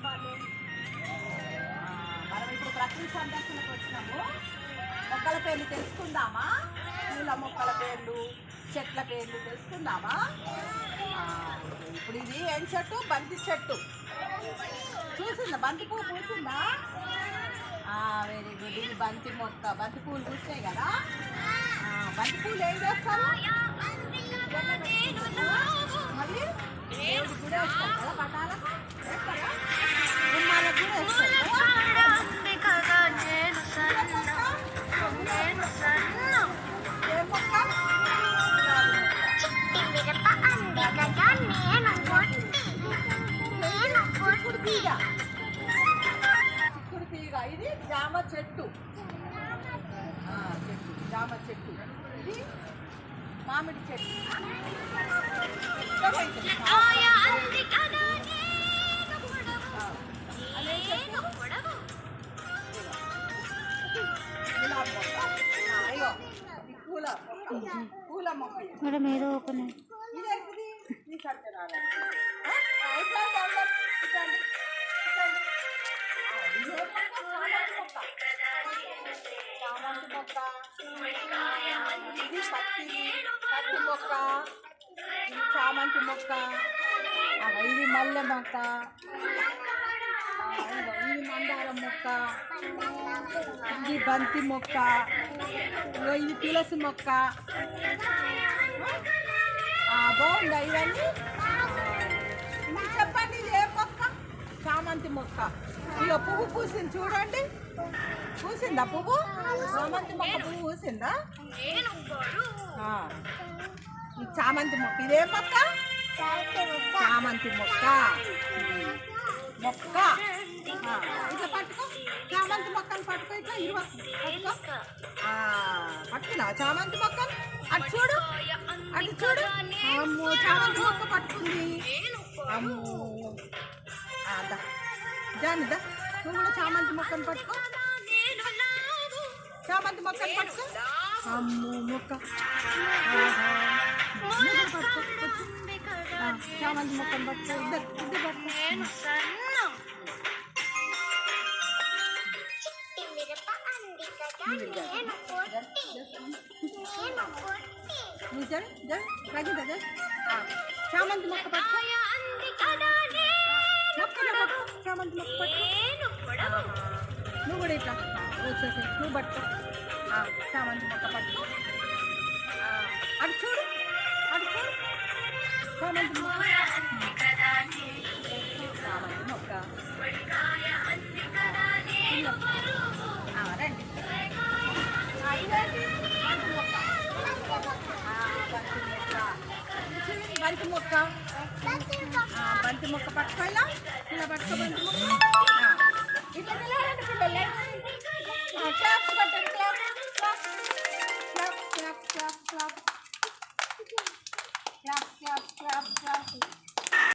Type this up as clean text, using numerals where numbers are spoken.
వాళ్ళు మనం ఇప్పుడు ప్రకృతి సందర్శనకు వచ్చినాము. మొక్కల పేర్లు తెలుసుకుందామా? పూల మొక్కల పేర్లు, చెట్ల పేర్లు తెలుసుకుందామా? ఇప్పుడు ఇది ఏం చెట్టు? బంతి చెట్టు. చూసిందా? బంతి పువ్వు పూసిందా? Very good. ఇది బంతి మొక్క. బంతి పువ్వులు పూసినాయి కదా. బంతి పువ్వులు ఏం చేస్తారు? మళ్ళీ దేవుడికి కూడా వేస్తారు కదా, పటాలకు వేస్తారా? గుమ్మాలకు కూడా వేస్తారు. చిక్కుడు తీగ. చిక్కుడు తీగ. ఇది జామ చెట్టు. జామ చెట్టు. ఇది మామిడి చెట్టు. పూల మొక్క. ఇదేంటిది? ఈ సత్యనారాయణ. చామంతి మొక్క. ఇది పత్తి మొక్క. ఇది చామంతి మొక్క. ఇది మల్లె మొక్క. ఇది మందారం మొక్క. ఇది బంతి మొక్క. ఇది తులసి మొక్క. బాగుందా ఇవన్నీ? మీరు చెప్పండి, ఇది ఏ మొక్క? చామంతి మొక్క. ఇక పువ్వు పూసింది చూడండి. పూసిందా పువ్వు? చామంతి మొక్క పువ్వు పూసిందా? ఈ చామంతి మొక్క. ఇదే మొక్క? చామంతి మొక్క. మొక్క ఇట్లా పట్టుకో. చామంతి మొక్కను పట్టుకో. ఇట్లా ఇరువ పట్టుకో. పట్టుకున్నా చామంతి మొక్కను. అటు చూడు, అటు చూడు. అమ్మో, చామంతి మొక్క పట్టుకుంది. అమ్మో, జానిదా నువ్వు కూడా చామంతి మొక్కను పట్టుకో. చామంతి మొక్కను పట్టుకో. అమ్మో మొక్క. పట్టుకో. చామంతి మొక్కను పట్టుకో. ఇద్దరు పట్టుకో. చామంతి మొక్క పట్టుకో. చామంతి మొక్క పట్టుకో. నువ్వు కూడా ఇట్లా వచ్చేసి నువ్వు పట్టుకో. చామంతి మొక్క పట్టుకో. అటు చూడు, అటు చూడు. చామంతి మొక్క. చామంతి మొక్క. రండి. బంతి మొక్క. బంతి మొక్క పట్టుకోవాలా? ఇలా పట్టుకో బంతి మొక్క. ఇట్లా పిల్లలు క్లాప్స్ పట్టండి.